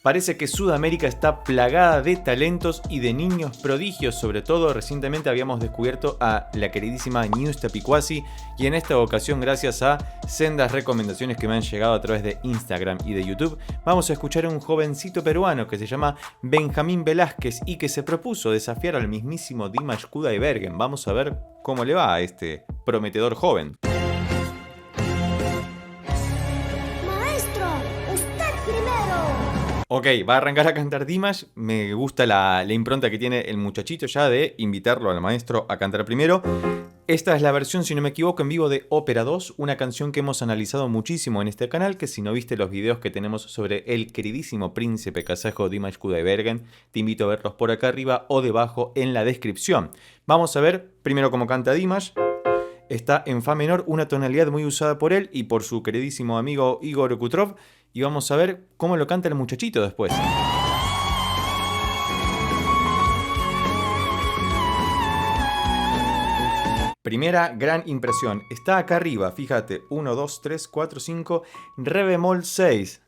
Parece que Sudamérica está plagada de talentos y de niños prodigios, sobre todo recientemente habíamos descubierto a la queridísima News Tapicuasi y en esta ocasión gracias a sendas recomendaciones que me han llegado a través de Instagram y de YouTube, vamos a escuchar a un jovencito peruano que se llama Benjamín Velázquez y que se propuso desafiar al mismísimo Dimash Kudaibergen. Vamos a ver cómo le va a este prometedor joven. Ok, va a arrancar a cantar Dimash. Me gusta la impronta que tiene el muchachito ya de invitarlo al maestro a cantar primero. Esta es la versión, si no me equivoco, en vivo de Ópera 2, una canción que hemos analizado muchísimo en este canal, que si no viste los videos que tenemos sobre el queridísimo príncipe kazajo Dimash Kudaibergen, te invito a verlos por acá arriba o debajo en la descripción. Vamos a ver primero cómo canta Dimash. Está en fa menor, una tonalidad muy usada por él y por su queridísimo amigo Igor Kutrov. Y vamos a ver cómo lo canta el muchachito después. Primera gran impresión. Está acá arriba, fíjate. 1, 2, 3, 4, 5. Re bemol 6.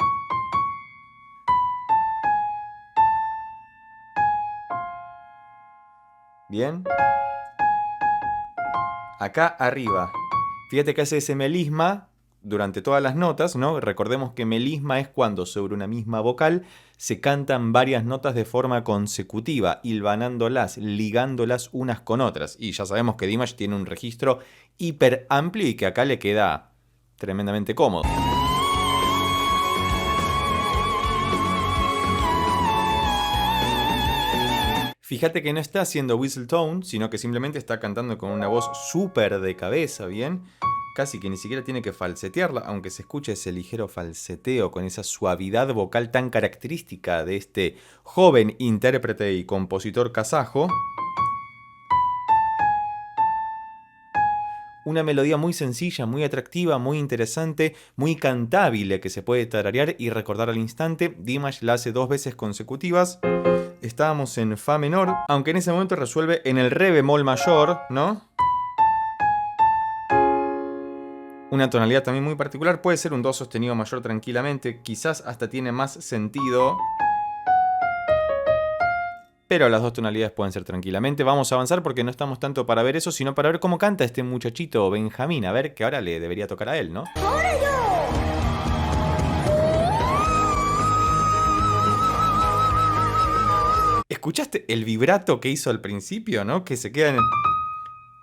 Bien. Acá arriba. Fíjate que hace ese melisma durante todas las notas, ¿no? Recordemos que melisma es cuando sobre una misma vocal se cantan varias notas de forma consecutiva, hilvanándolas, ligándolas unas con otras. Y ya sabemos que Dimash tiene un registro hiper amplio y que acá le queda tremendamente cómodo. Fíjate que no está haciendo whistle tone, sino que simplemente está cantando con una voz súper de cabeza, ¿bien? Casi que ni siquiera tiene que falsetearla, aunque se escuche ese ligero falseteo con esa suavidad vocal tan característica de este joven intérprete y compositor kazajo. Una melodía muy sencilla, muy atractiva, muy interesante, muy cantable que se puede tararear y recordar al instante. Dimash la hace 2 veces consecutivas. Estábamos en fa menor, aunque en ese momento resuelve en el re bemol mayor, ¿no? Una tonalidad también muy particular, puede ser un do sostenido mayor tranquilamente, quizás hasta tiene más sentido, pero las dos tonalidades pueden ser tranquilamente. Vamos a avanzar porque no estamos tanto para ver eso, sino para ver cómo canta este muchachito Benjamín, a ver que ahora le debería tocar a él, ¿no? ¡Ahora yo! ¿Escuchaste el vibrato que hizo al principio, no? Que se queda en el...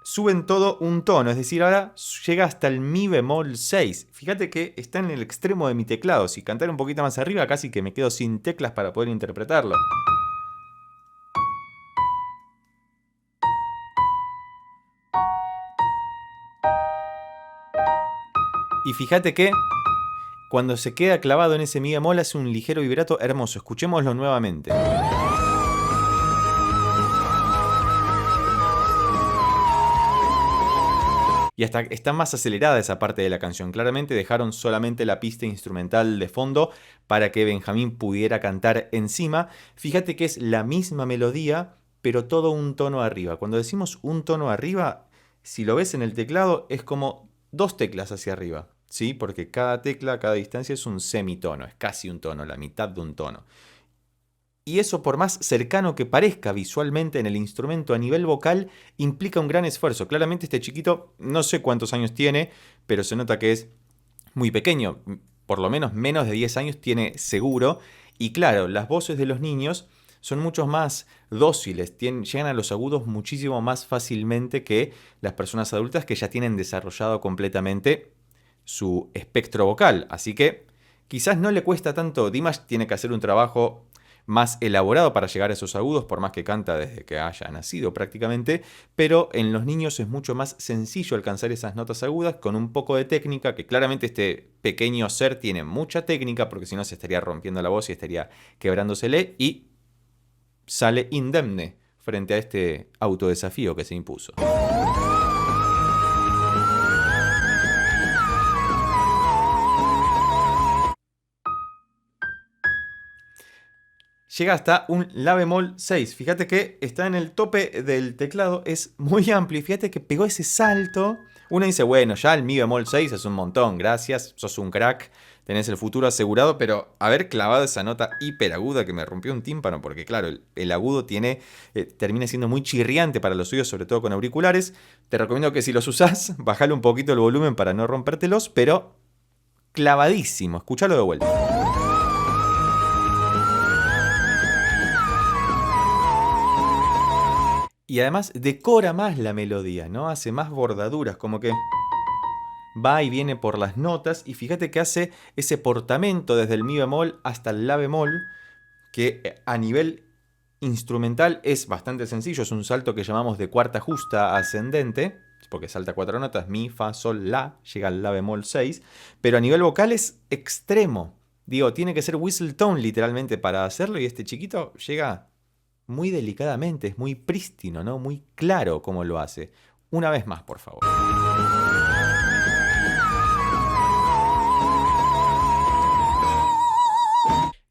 Suben todo un tono, es decir, ahora llega hasta el mi bemol 6. Fíjate que está en el extremo de mi teclado. Si cantar un poquito más arriba, casi que me quedo sin teclas para poder interpretarlo. Y fíjate que cuando se queda clavado en ese mi bemol hace un ligero vibrato hermoso. Escuchémoslo nuevamente. Y hasta está más acelerada esa parte de la canción. Claramente dejaron solamente la pista instrumental de fondo para que Benjamín pudiera cantar encima. Fíjate que es la misma melodía, pero todo un tono arriba. Cuando decimos un tono arriba, si lo ves en el teclado, es como 2 teclas hacia arriba, ¿sí? Porque cada tecla, cada distancia es un semitono, es casi un tono, la mitad de un tono. Y eso, por más cercano que parezca visualmente en el instrumento a nivel vocal, implica un gran esfuerzo. Claramente este chiquito, no sé cuántos años tiene, pero se nota que es muy pequeño. Por lo menos menos de 10 años tiene seguro. Y claro, las voces de los niños son mucho más dóciles, llegan a los agudos muchísimo más fácilmente que las personas adultas que ya tienen desarrollado completamente su espectro vocal. Así que quizás no le cuesta tanto. Dimash tiene que hacer un trabajo más elaborado para llegar a esos agudos, por más que canta desde que haya nacido prácticamente, pero en los niños es mucho más sencillo alcanzar esas notas agudas con un poco de técnica, que claramente este pequeño ser tiene mucha técnica, porque si no se estaría rompiendo la voz y estaría quebrándosele, y sale indemne frente a este autodesafío que se impuso. Llega hasta un la bemol 6. Fíjate que está en el tope del teclado, es muy amplio. Y fíjate que pegó ese salto. Uno dice, bueno, ya el mi bemol 6 es un montón, gracias, sos un crack. tenés el futuro asegurado, pero haber clavado esa nota hiperaguda que me rompió un tímpano, porque claro, el agudo termina siendo muy chirriante para los oídos, sobre todo con auriculares. Te recomiendo que si los usás, bajale un poquito el volumen para no rompértelos, pero clavadísimo. Escuchalo de vuelta. Y además decora más la melodía, ¿no? Hace más bordaduras, como que va y viene por las notas, y fíjate que hace ese portamento desde el mi bemol hasta el la bemol, que a nivel instrumental es bastante sencillo, es un salto que llamamos de cuarta justa ascendente, porque salta 4 notas, mi, fa, sol, la, llega al la bemol 6, pero a nivel vocal es extremo. Digo, tiene que ser whistle tone literalmente para hacerlo, y este chiquito llega muy delicadamente, es muy prístino, ¿no? Muy claro cómo lo hace. Una vez más, por favor.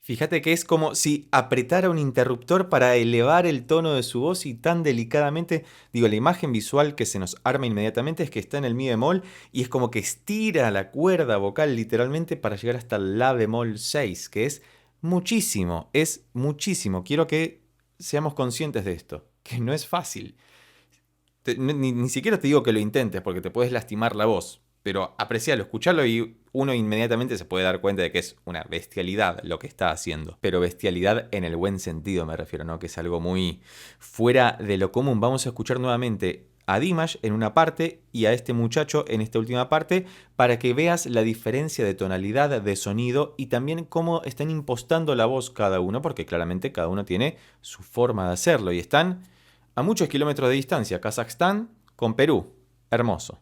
Fíjate que es como si apretara un interruptor para elevar el tono de su voz, y tan delicadamente, digo, la imagen visual que se nos arma inmediatamente es que está en el mi bemol y es como que estira la cuerda vocal literalmente para llegar hasta el la bemol 6, que es muchísimo, es muchísimo. Quiero que seamos conscientes de esto, que no es fácil. Ni siquiera te digo que lo intentes porque te puedes lastimar la voz, pero aprecialo, escuchalo y uno inmediatamente se puede dar cuenta de que es una bestialidad lo que está haciendo. Pero bestialidad en el buen sentido me refiero, ¿no? Que es algo muy fuera de lo común. Vamos a escuchar nuevamente a Dimash en una parte y a este muchacho en esta última parte para que veas la diferencia de tonalidad, de sonido y también cómo están impostando la voz cada uno, porque claramente cada uno tiene su forma de hacerlo y están a muchos kilómetros de distancia. Kazajstán con Perú. Hermoso.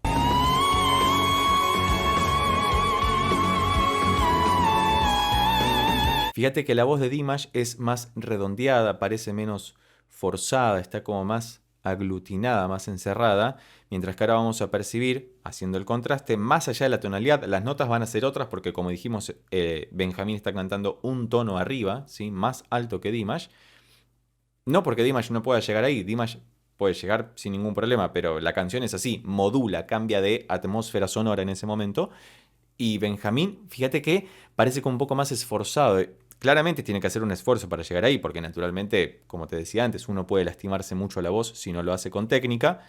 Fíjate que la voz de Dimash es más redondeada, parece menos forzada, está como más aglutinada, más encerrada, mientras que ahora vamos a percibir, haciendo el contraste, más allá de la tonalidad, las notas van a ser otras porque, como dijimos, Benjamín está cantando un tono arriba, ¿sí? Más alto que Dimash. No porque Dimash no pueda llegar ahí, Dimash puede llegar sin ningún problema, pero la canción es así, modula, cambia de atmósfera sonora en ese momento. Y Benjamín, fíjate que parece como un poco más esforzado. Claramente tiene que hacer un esfuerzo para llegar ahí, porque naturalmente, como te decía antes, uno puede lastimarse mucho la voz si no lo hace con técnica,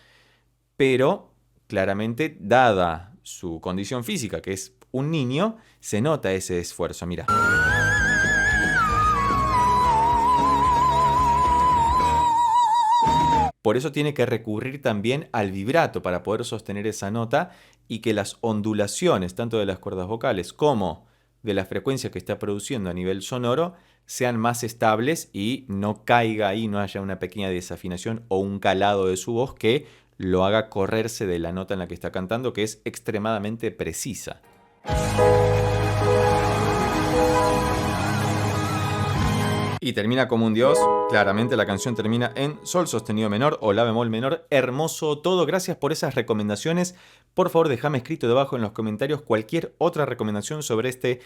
pero claramente, dada su condición física, que es un niño, se nota ese esfuerzo. Mira. Por eso tiene que recurrir también al vibrato para poder sostener esa nota y que las ondulaciones, tanto de las cuerdas vocales como de la frecuencia que está produciendo a nivel sonoro, sean más estables y no caiga ahí, no haya una pequeña desafinación o un calado de su voz que lo haga correrse de la nota en la que está cantando, que es extremadamente precisa. Y termina como un dios. Claramente la canción termina en sol sostenido menor o la bemol menor. Hermoso todo. Gracias por esas recomendaciones. Por favor, déjame escrito debajo en los comentarios cualquier otra recomendación sobre este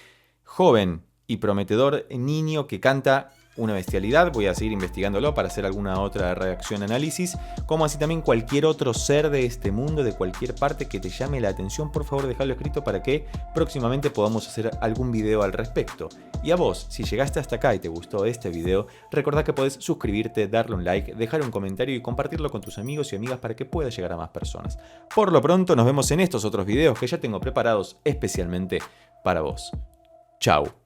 joven y prometedor niño que canta una bestialidad. Voy a seguir investigándolo para hacer alguna otra reacción, análisis, como así también cualquier otro ser de este mundo, de cualquier parte que te llame la atención. Por favor, déjalo escrito para que próximamente podamos hacer algún video al respecto. Y a vos, si llegaste hasta acá y te gustó este video, recordá que podés suscribirte, darle un like, dejar un comentario y compartirlo con tus amigos y amigas para que pueda llegar a más personas. Por lo pronto, nos vemos en estos otros videos que ya tengo preparados especialmente para vos. Chau.